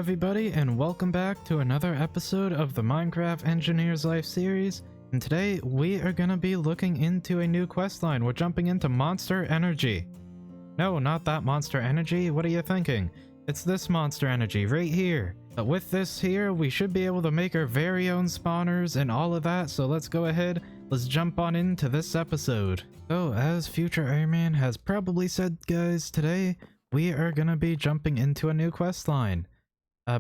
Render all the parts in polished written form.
everybody, and welcome back to another episode of the Minecraft Engineer's Life series. And today we are going to be looking into a new questline. We're jumping into Monster Energy. No, not that Monster Energy. What are you thinking? It's this Monster Energy right here. But with this here, we should be able to make our very own spawners and all of that. So let's go ahead. Let's jump on into this episode. So as future Rman has probably said, guys, today we are going to be jumping into a new questline.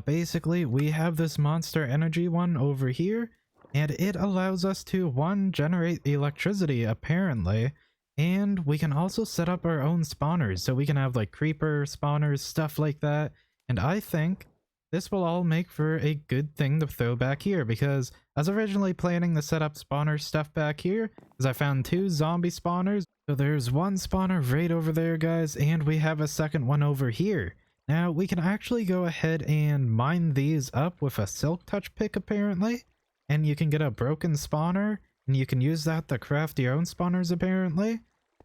Basically, we have this Monster Energy one over here, and it allows us to, one, generate electricity, apparently, and we can also set up our own spawners, so we can have, like, creeper spawners, stuff like that, and I think this will all make for a good thing to throw back here, because I was originally planning to set up spawner stuff back here, because I found 2 zombie spawners. So there's one spawner right over there, guys, and we have a second one over here. Now, we can actually go ahead and mine these up with a silk touch pick, apparently, and you can get a broken spawner, and you can use that to craft your own spawners, apparently.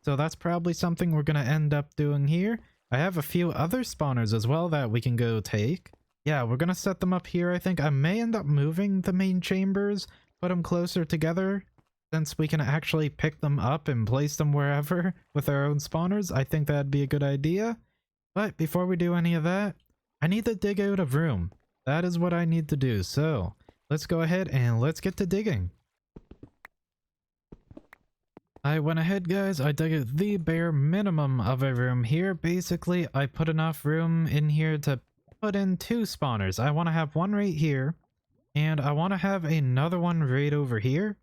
So that's probably something we're going to end up doing here. I have a few other spawners as well that we can go take. Yeah, we're going to set them up here, I think. I may end up moving the main chambers, put them closer together, since we can actually pick them up and place them wherever with our own spawners. I think that'd be a good idea. But before we do any of that, I need to dig out a room. That is what I need to do. So let's go ahead and let's get to digging. I went ahead, guys. I dug out the bare minimum of a room here. Basically, I put enough room in here to put in 2 spawners. I want to have one right here, and I want to have another one right over here.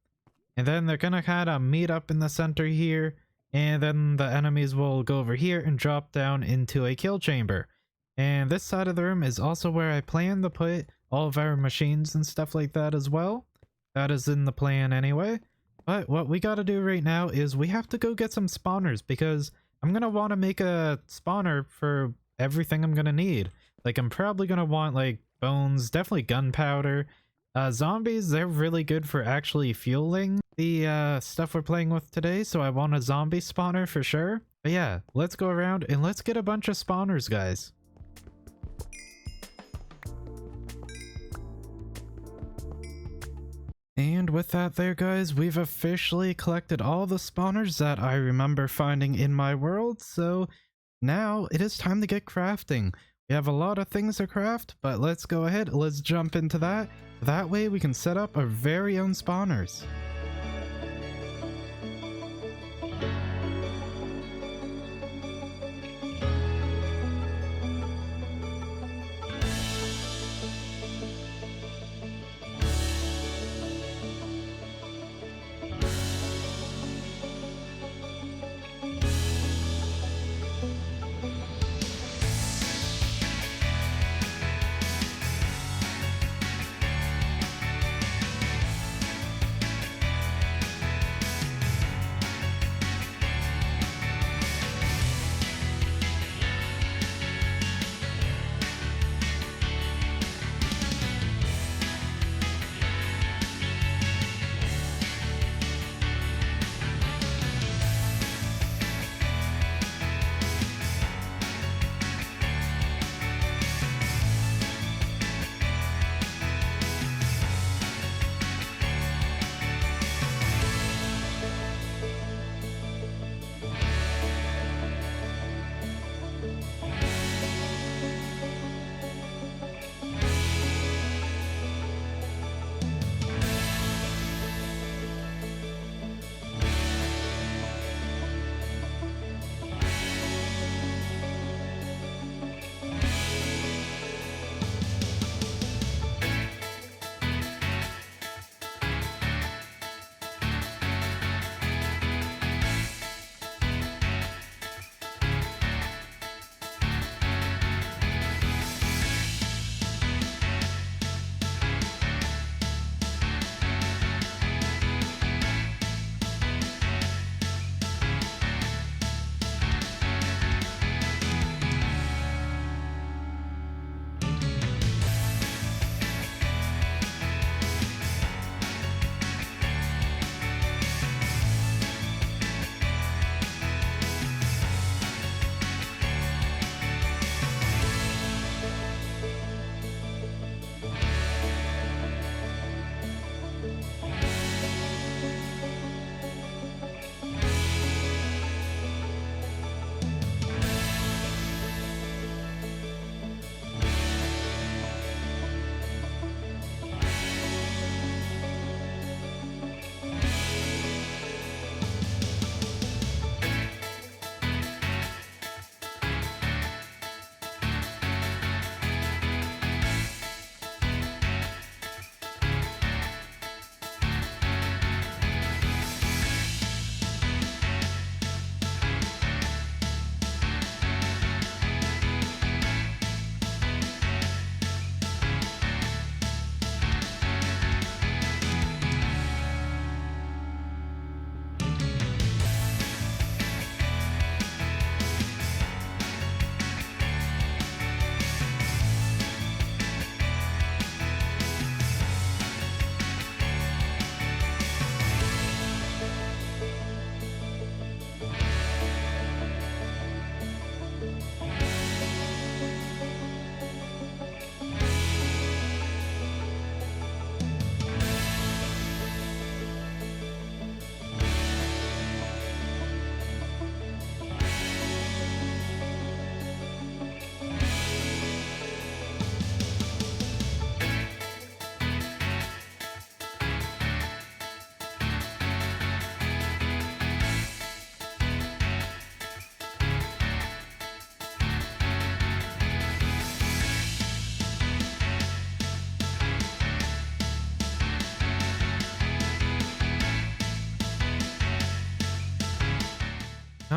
And then they're gonna kind of meet up in the center here, and then the enemies will go over here and drop down into a kill chamber. And this side of the room is also where I plan to put all of our machines and stuff like that as well. That is in the plan anyway. But what we gotta do right now is we have to go get some spawners, because I'm gonna want to make a spawner for everything I'm gonna need. Like, I'm probably gonna want, like, bones, definitely gunpowder. Zombies, they're really good for actually fueling the stuff we're playing with today, so I want a zombie spawner for sure. But yeah, let's go around and let's get a bunch of spawners, guys. And with that there, guys, we've officially collected all the spawners that I remember finding in my world, so now it is time to get crafting. We have a lot of things to craft, but let's go ahead, let's jump into that. That way we can set up our very own spawners.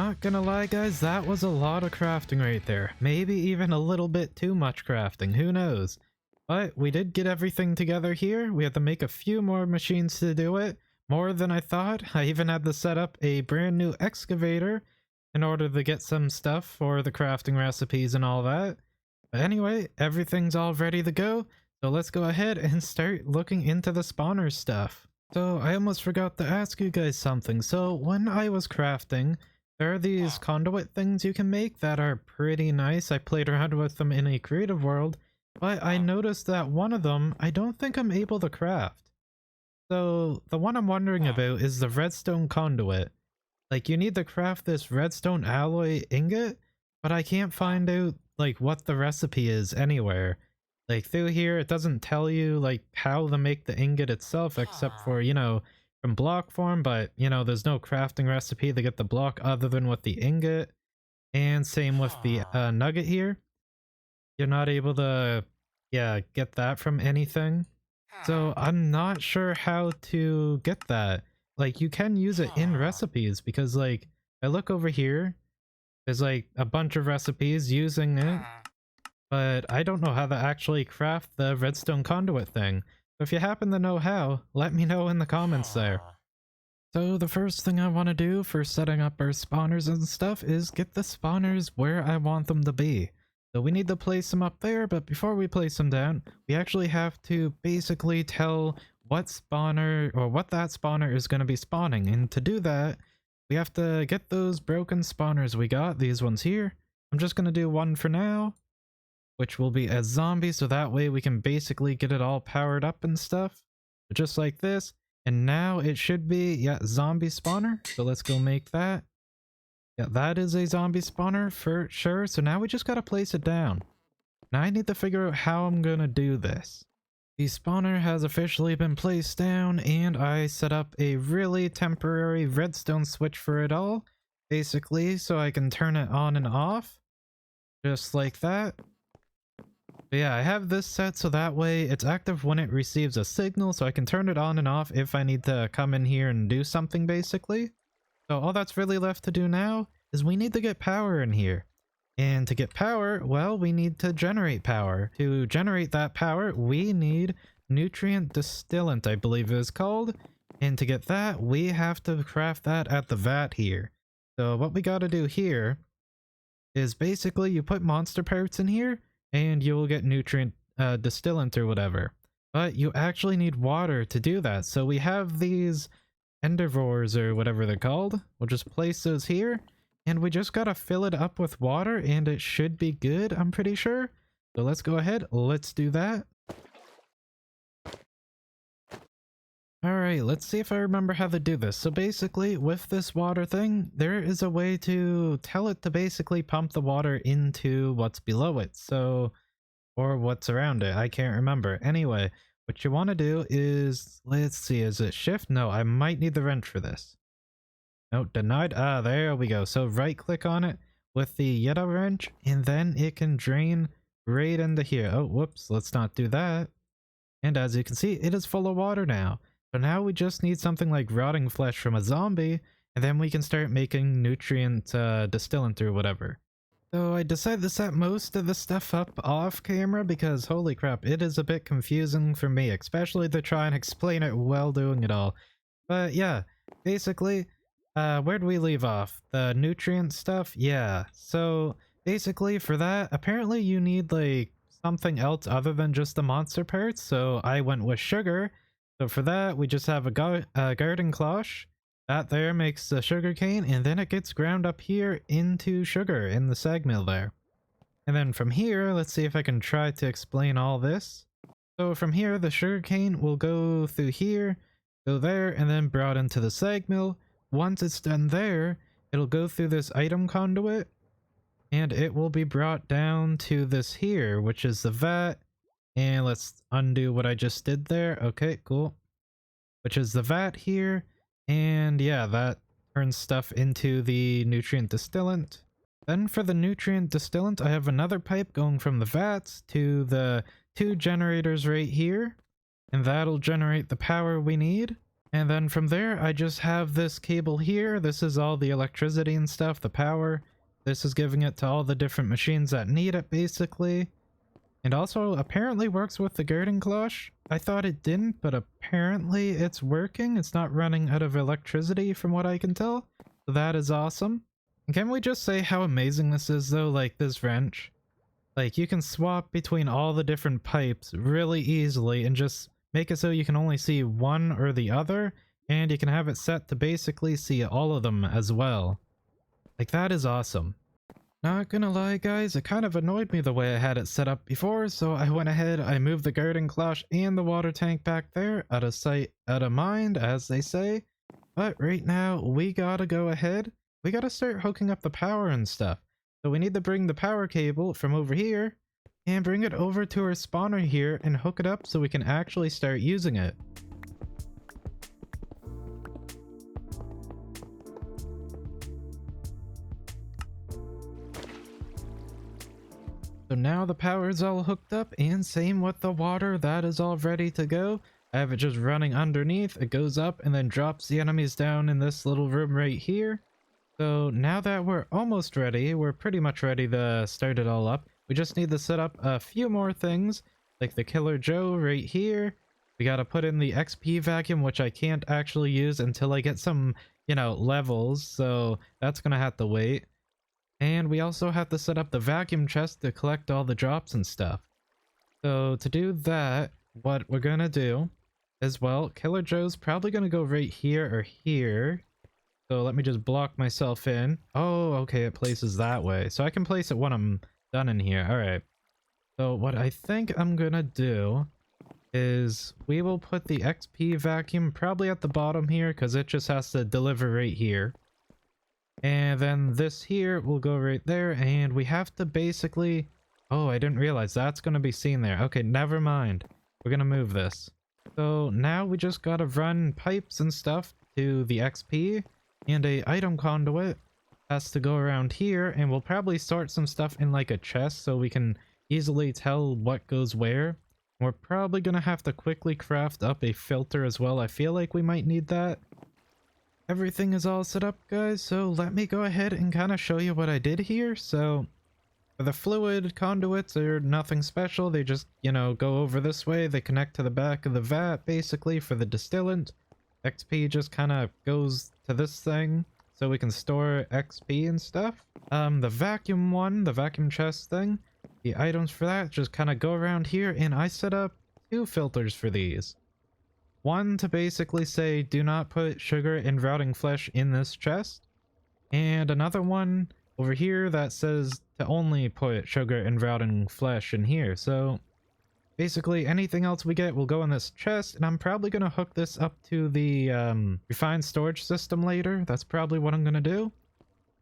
not gonna lie guys, that was a lot of crafting right there. Maybe even a little bit too much crafting, who knows? But we did get everything together here. We had to make a few more machines to do it. More than I thought. I even had to set up a brand new excavator in order to get some stuff for the crafting recipes and all that. But anyway, everything's all ready to go. So let's go ahead and start looking into the spawner stuff. So I almost forgot to ask you guys something. So when I was crafting, there are these conduit things you can make that are pretty nice. I played around with them in a creative world, but I noticed that one of them, I don't think I'm able to craft. So the one I'm wondering about is the redstone conduit. Like you need to craft this redstone alloy ingot, but I can't find out like what the recipe is anywhere. Like through here it doesn't tell you like how to make the ingot itself except for, you know, from block form, but you know, there's no crafting recipe to get the block other than with the ingot. And same with the nugget here. You're not able to, yeah, get that from anything. So I'm not sure how to get that. Like you can use it in recipes because like I look over here, there's like a bunch of recipes using it, but I don't know how to actually craft the redstone conduit thing. So if you happen to know how, let me know in the comments there. So the first thing I want to do for setting up our spawners and stuff is get the spawners where I want them to be. So we need to place them up there, but before we place them down, we actually have to basically tell what spawner or what that spawner is going to be spawning. And to do that, we have to get those broken spawners we got, these ones here. I'm just going to do one for now, which will be a zombie, so that way we can basically get it all powered up and stuff. Just like this. And now it should be, yeah, zombie spawner. So let's go make that. Yeah, that is a zombie spawner for sure. So now we just gotta place it down. Now I need to figure out how I'm gonna do this. The spawner has officially been placed down, and I set up a really temporary redstone switch for it all. Basically, so I can turn it on and off. Just like that. But yeah, I have this set so that way it's active when it receives a signal, so I can turn it on and off if I need to come in here and do something basically. So all that's really left to do now is we need to get power in here. And to get power, well, we need to generate power. To generate that power, we need nutrient distillant, I believe it is called. And to get that, we have to craft that at the vat here. So what we gotta do here is basically you put monster parts in here and you will get nutrient distillant or whatever. But you actually need water to do that. So we have these endeavors or whatever they're called. We'll just place those here and we just gotta fill it up with water and it should be good, I'm pretty sure. So let's go ahead, let's do that. Alright, let's see if I remember how to do this. So basically with this water thing, there is a way to tell it to basically pump the water into what's below it. So, or what's around it, I can't remember. Anyway, what you want to do is, let's see, is it shift? No, I might need the wrench for this. No, denied. Ah, there we go. So right click on it with the Yetta wrench and then it can drain right into here. Oh, whoops, let's not do that. And as you can see, it is full of water now. So now we just need something like rotting flesh from a zombie and then we can start making nutrient distillant or whatever. So I decided to set most of the stuff up off camera because holy crap, it is a bit confusing for me, especially to try and explain it while doing it all. But yeah, basically, where'd we leave off? The nutrient stuff? Yeah, so basically for that, apparently you need like something else other than just the monster parts, so I went with sugar. So for that, we just have a garden cloche. That there makes the sugar cane, and then it gets ground up here into sugar in the sag mill there. And then from here, let's see if I can try to explain all this. So from here, the sugar cane will go through here, go there, and then brought into the sag mill. Once it's done there, it'll go through this item conduit, and it will be brought down to this here, which is the vat. And let's undo what I just did there. Okay, cool. Which is the vat here. And yeah, that turns stuff into the nutrient distillant. Then for the nutrient distillant, I have another pipe going from the vats to the two generators right here. And that'll generate the power we need. And then from there, I just have this cable here. This is all the electricity and stuff, the power. This is giving it to all the different machines that need it, basically. And also, apparently works with the girding cloche. I thought it didn't, but apparently it's working. It's not running out of electricity from what I can tell. So that is awesome. And can we just say how amazing this is, though? Like, this wrench. Like, you can swap between all the different pipes really easily and just make it so you can only see one or the other, and you can have it set to basically see all of them as well. Like, that is awesome. Not gonna lie, guys, it kind of annoyed me the way I had it set up before, so I went ahead, I moved the girding cloche and the water tank back there, out of sight, out of mind, as they say. But right now, we gotta go ahead, we gotta start hooking up the power and stuff. So we need to bring the power cable from over here and bring it over to our spawner here and hook it up so we can actually start using it. So now the power is all hooked up, and same with the water, that is all ready to go. I have it just running underneath, it goes up and then drops the enemies down in this little room right here. So now that we're almost ready, we're pretty much ready to start it all up. We just need to set up a few more things, like the Killer Joe right here. We gotta put in the XP vacuum, which I can't actually use until I get some, levels, so that's gonna have to wait. And we also have to set up the vacuum chest to collect all the drops and stuff. So to do that, what we're gonna do is, well, Killer Joe's probably gonna go right here or here. So let me just block myself in. Oh, okay, it places that way. So I can place it when I'm done in here. Alright. So what I think I'm gonna do is we will put the XP vacuum probably at the bottom here because it just has to deliver right here. And then this here will go right there, and we have to basically... Oh, I didn't realize that's gonna be seen there. Okay, never mind. We're gonna move this. So now we just gotta run pipes and stuff to the XP. And a item conduit has to go around here, and we'll probably sort some stuff in like a chest so we can easily tell what goes where. We're probably gonna have to quickly craft up a filter as well. I feel like we might need that. Everything is all set up, guys, so let me go ahead and kind of show you what I did here. So for the fluid conduits, they're nothing special. They just, go over this way. They connect to the back of the vat basically for the distillant. XP just kind of goes to this thing so we can store XP and stuff. The vacuum one, the vacuum chest thing, the items for that just kind of go around here, and I set up 2 filters for these. One to basically say do not put sugar and rotting flesh in this chest, and another one over here that says to only put sugar and rotting flesh in here. So basically, anything else we get will go in this chest, and I'm probably going to hook this up to the refined storage system later. That's probably what I'm going to do.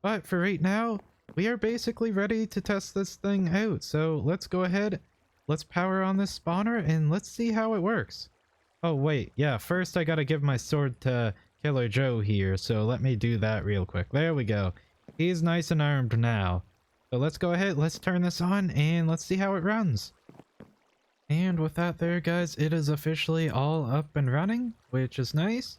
But for right now, we are basically ready to test this thing out. So let's go ahead, let's power on this spawner, and let's see how it works. Oh wait, yeah, first I got to give my sword to Killer Joe here, so let me do that real quick. There we go. He's nice and armed now. So let's go ahead, let's turn this on, and let's see how it runs. And with that there, guys, it is officially all up and running, which is nice.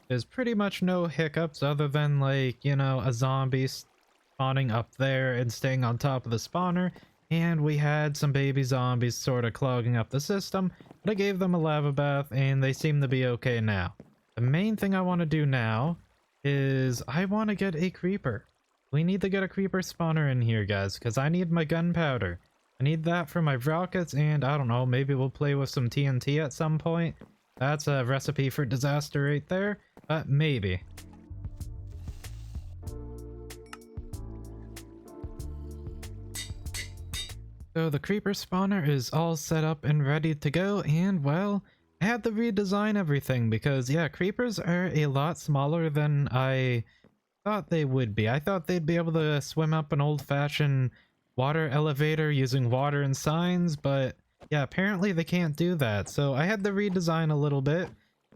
There's pretty much no hiccups other than, like, a zombie spawning up there and staying on top of the spawner. And we had some baby zombies sort of clogging up the system, but I gave them a lava bath and they seem to be okay now. The main thing I want to do now is I want to get a creeper. We need to get a creeper spawner in here, guys, because I need my gunpowder. I need that for my rockets, and I don't know, maybe we'll play with some TNT at some point. That's a recipe for disaster right there, but maybe. So the creeper spawner is all set up and ready to go, and well, I had to redesign everything because, yeah, creepers are a lot smaller than I thought they would be. I thought they'd be able to swim up an old-fashioned water elevator using water and signs, but yeah, apparently they can't do that. So I had to redesign a little bit,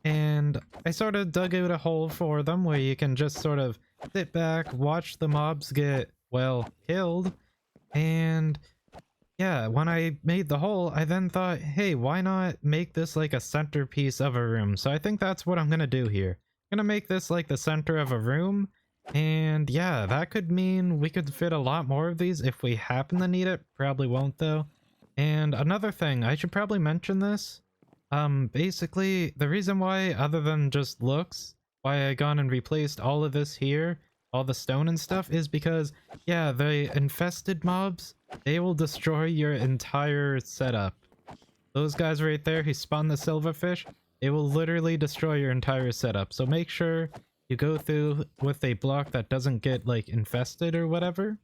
and I sort of dug out a hole for them where you can just sort of sit back, watch the mobs get, well, killed, and yeah, when I made the hole, I then thought, hey, why not make this like a centerpiece of a room? So I think that's what I'm gonna do here. I'm gonna make this like the center of a room. And yeah, that could mean we could fit a lot more of these if we happen to need it. Probably won't though. And another thing, I should probably mention this. Basically, the reason why, other than just looks, why I gone and replaced all of this here, all the stone and stuff, is because, yeah, the infested mobs, they will destroy your entire setup. Those guys right there who spawn the silverfish, they will literally destroy your entire setup. So make sure you go through with a block that doesn't get, like, infested or whatever,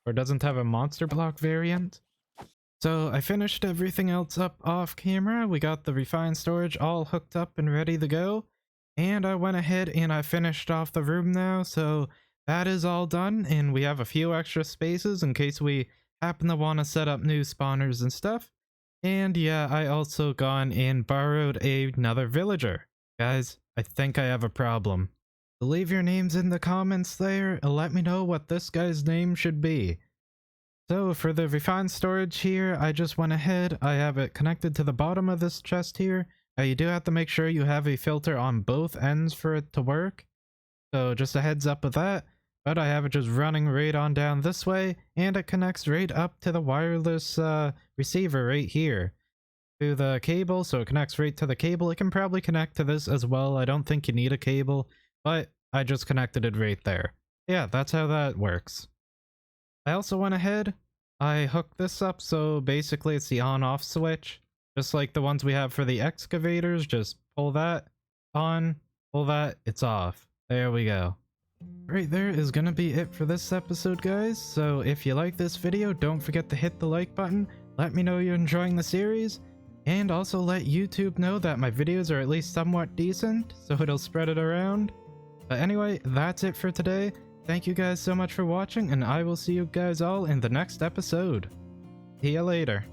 or doesn't have a monster block variant. So I finished everything else up off camera. We got the refined storage all hooked up and ready to go. And I went ahead and I finished off the room now. So that is all done. And we have a few extra spaces in case we happen to want to set up new spawners and stuff. And yeah, I also gone and borrowed another villager. Guys, I think I have a problem. So leave your names in the comments there and let me know what this guy's name should be. So for the refined storage here, I just went ahead, I have it connected to the bottom of this chest here. You do have to make sure you have a filter on both ends for it to work. So just a heads up with that. But I have it just running right on down this way, and it connects right up to the wireless receiver right here. To the cable, so it connects right to the cable. It can probably connect to this as well. I don't think you need a cable, but I just connected it right there. Yeah, that's how that works. I also went ahead, I hooked this up, so basically it's the on-off switch. Just like the ones we have for the excavators, just pull that on, pull that, it's off. There we go. Right there is gonna be it for this episode, guys. So if you like this video, don't forget to hit the like button, let me know you're enjoying the series, and also let YouTube know that my videos are at least somewhat decent, so it'll spread it around. But anyway, that's it for today. Thank you guys so much for watching, and I will see you guys all in the next episode. See ya later.